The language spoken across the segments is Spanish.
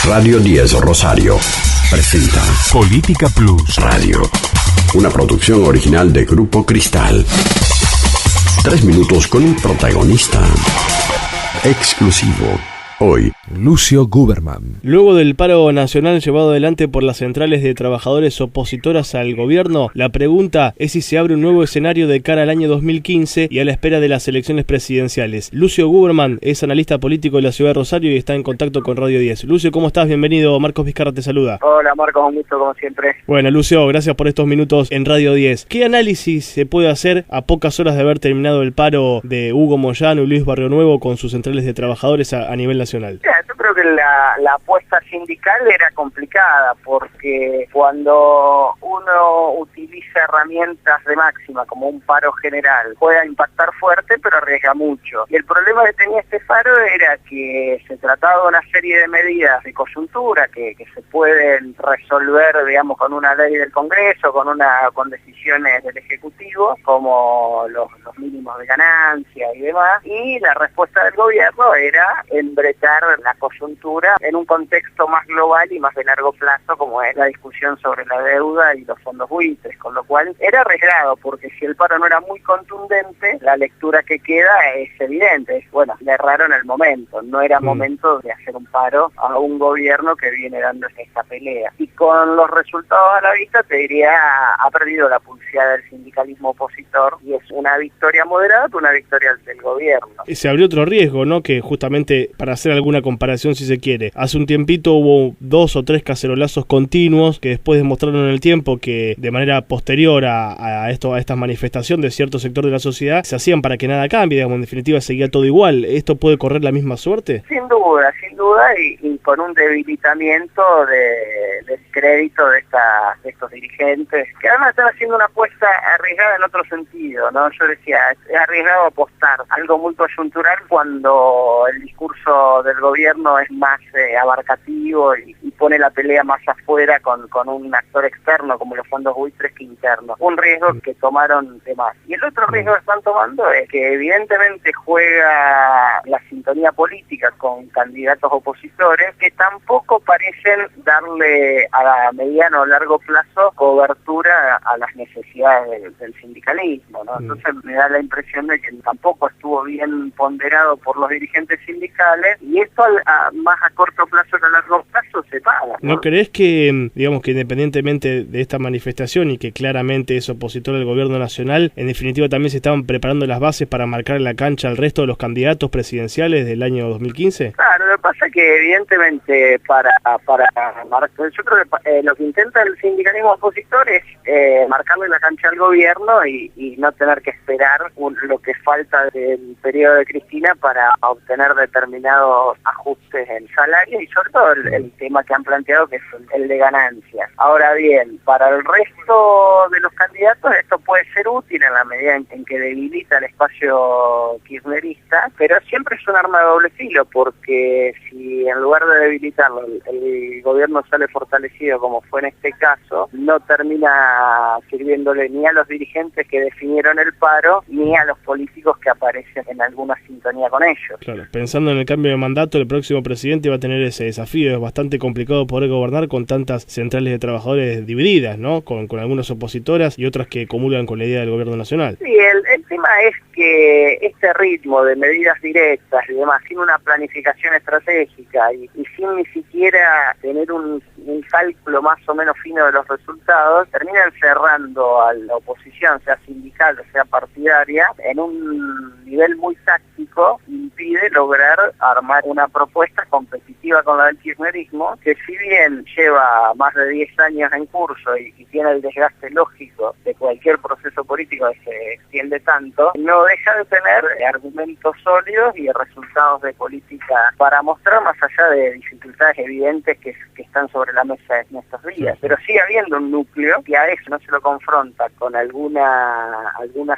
Radio 10 Rosario presenta Política Plus Radio, una producción original de Grupo Cristal. 3 minutos con un protagonista exclusivo. Hoy, Lucio Guberman. Luego del paro nacional llevado adelante por las centrales de trabajadores opositoras al gobierno, la pregunta es si se abre un nuevo escenario de cara al año 2015 y a la espera de las elecciones presidenciales. Lucio Guberman es analista político de la ciudad de Rosario y está en contacto con Radio 10. Lucio, ¿cómo estás? Bienvenido. Marcos Vizcarra te saluda. Hola Marcos, un gusto como siempre. Bueno, Lucio, gracias por estos minutos en Radio 10. ¿Qué análisis se puede hacer a pocas horas de haber terminado el paro de Hugo Moyano y Luis Barrionuevo con sus centrales de trabajadores a nivel nacional? Yo creo que la apuesta sindical era complicada porque cuando uno utiliza herramientas de máxima como un paro general puede impactar fuerte pero arriesga mucho. Y el problema que tenía este paro era que se trataba de una serie de medidas de coyuntura que se pueden resolver, digamos, con una ley del Congreso, con decisiones del Ejecutivo, como los mínimos de ganancia y demás, y la respuesta del gobierno era embretar la coyuntura en un contexto más global y más de largo plazo, como es la discusión sobre la deuda y los fondos buitres, con lo cual era arriesgado, porque si el paro no era muy contundente, la lectura que queda es evidente, bueno, le erraron el momento, no era momento de hacer un paro a un gobierno que viene dando esta pelea. Y con los resultados a la vista, te diría, ha perdido la pulseada del sindicalismo opositor, y es una victoria moderada, pero una victoria del gobierno. Y se abrió otro riesgo, ¿no? Que justamente, para hacer alguna comparación si se quiere, hace un tiempito hubo 2 o 3 cacerolazos continuos que después demostraron en el tiempo que de manera posterior a estas manifestaciones de cierto sector de la sociedad se hacían para que nada cambie, digamos, en definitiva seguía todo igual. ¿Esto puede correr la misma suerte? Sin duda, y con un debilitamiento del crédito de estos dirigentes, que además están haciendo una apuesta arriesgada en otro sentido, ¿no? Yo decía, es arriesgado apostar algo muy coyuntural cuando el discurso del gobierno es más abarcativo y pone la pelea más afuera con un actor externo como los fondos buitres que internos. Un riesgo que tomaron de más. Y el otro riesgo que están tomando es que evidentemente juega la sintonía política con candidatos opositores que tampoco parecen darle a mediano o largo plazo cobertura a las necesidades del sindicalismo, ¿no? Entonces me da la impresión de que tampoco estuvo bien ponderado por los dirigentes sindicales, y esto más a corto plazo que a largo plazo se paga, ¿no? ¿No crees que, digamos, que independientemente de esta manifestación y que claramente es opositor al gobierno nacional, en definitiva también se estaban preparando las bases para marcar la cancha al resto de los candidatos presidenciales del año 2015? Claro, lo que pasa es que evidentemente para marcar, yo creo que lo que intenta el sindicalismo opositor es marcarle la cancha al gobierno y no tener que esperar lo que falta del periodo de Cristina para obtener determinados ajustes en salario y sobre todo el tema que han planteado, que es el de ganancias. Ahora bien, para el resto de los candidatos esto puede ser útil en la medida en que debilita el espacio kirchnerista, pero siempre es un arma de doble filo, porque si en lugar de debilitarlo el gobierno sale fortalecido, como fue en este caso, no termina sirviéndole ni a los dirigentes que definieron el paro, ni a los políticos que aparecen en alguna sintonía con ellos. Claro, pensando en el cambio de mandato, el próximo presidente va a tener ese desafío. Es bastante complicado poder gobernar con tantas centrales de trabajadores divididas, ¿no? Con algunas opositoras y otras que comulgan con la idea del gobierno nacional. Sí, el tema es que este ritmo de medidas directas y demás, sin una planificación estratégica y sin ni siquiera tener un cálculo más o menos fino de los resultados, terminan cerrando a la oposición, sea sindical o sea partidaria, en un nivel muy táctico, impide lograr armar una propuesta competitiva con la del kirchnerismo, que si bien lleva más de 10 años en curso y tiene el desgaste lógico de cualquier proceso político que se extiende tanto, no deja de tener argumentos sólidos y resultados de política para mostrar, más allá de dificultades evidentes que están sobre la mesa en estos días. Pero sigue habiendo un núcleo que a eso no se lo confronta con alguna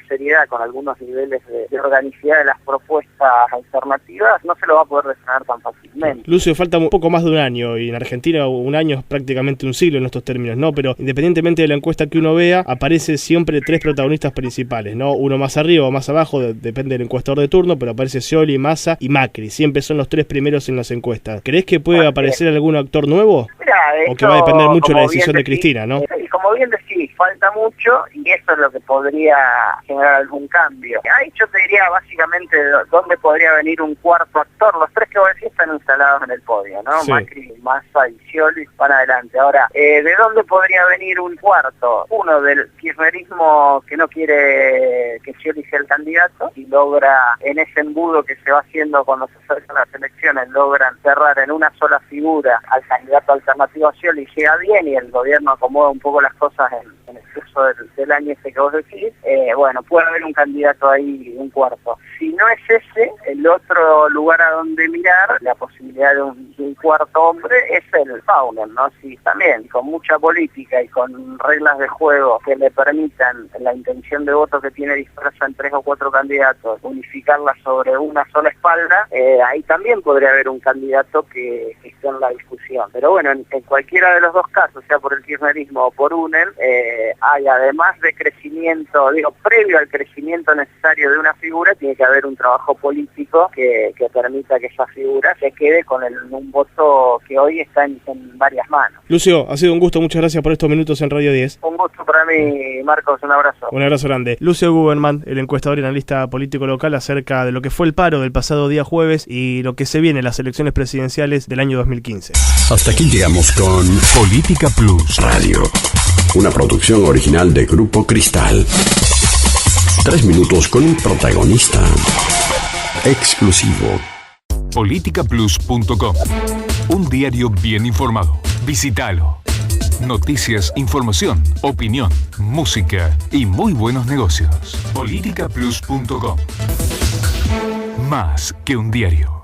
seriedad, con algunos niveles de organicidad de las propuestas al alternativas, no se lo va a poder destrabar tan fácilmente. Lucio, falta un poco más de un año, y en Argentina un año es prácticamente un siglo en estos términos, ¿no? Pero independientemente de la encuesta que uno vea, aparece siempre tres protagonistas principales, ¿no? Uno más arriba o más abajo, depende del encuestador de turno, pero aparece Scioli, Massa y Macri. Siempre son los tres primeros en las encuestas. ¿Crees que puede aparecer algún actor nuevo? Mirá, ¿O que va a depender mucho de la decisión de Cristina, no? Y como bien decís, falta mucho y eso es lo que podría generar algún cambio. Ahí yo te diría básicamente dónde podría venir un cuarto actor. Los tres que vos decís están instalados en el podio, ¿no? Sí. Macri, Massa y Scioli van adelante. Ahora, ¿de dónde podría venir un cuarto? Uno del kirchnerismo que no quiere que Scioli sea el candidato y logra, en ese embudo que se va haciendo cuando se acercan las elecciones, logran cerrar en una sola figura al candidato alternativo a Scioli y llega bien y el gobierno acomoda un poco las cosas en el curso del año que vos decís. Bueno, puede haber un candidato ahí, un cuarto. Si no es ese, el otro lugar a donde mirar, la posibilidad de un cuarto hombre, es el Fauner, ¿no? Sí, también, con mucha política y con reglas de juego que le permitan la intención de voto que tiene dispersa en 3 o 4 candidatos, unificarla sobre una sola espalda, ahí también podría haber un candidato que esté en la discusión. Pero bueno, en cualquiera de los dos casos, sea por el kirchnerismo o por UNEL, hay además de crecimiento, previo al crecimiento necesario de una figura, tiene que haber un trabajo político que permita que esa figura se quede con un voto que hoy está en varias manos. Lucio, ha sido un gusto, muchas gracias por estos minutos en Radio 10. Un gusto para mí, Marcos, un abrazo. Un abrazo grande. Lucio Guberman, el encuestador y analista político local, acerca de lo que fue el paro del pasado día jueves y lo que se viene en las elecciones presidenciales del año 2015. Hasta aquí llegamos con Política Plus Radio, una producción original de Grupo Cristal. 3 minutos con un protagonista exclusivo. Politicaplus.com. Un diario bien informado. Visítalo. Noticias, información, opinión, música y muy buenos negocios. Politicaplus.com. Más que un diario.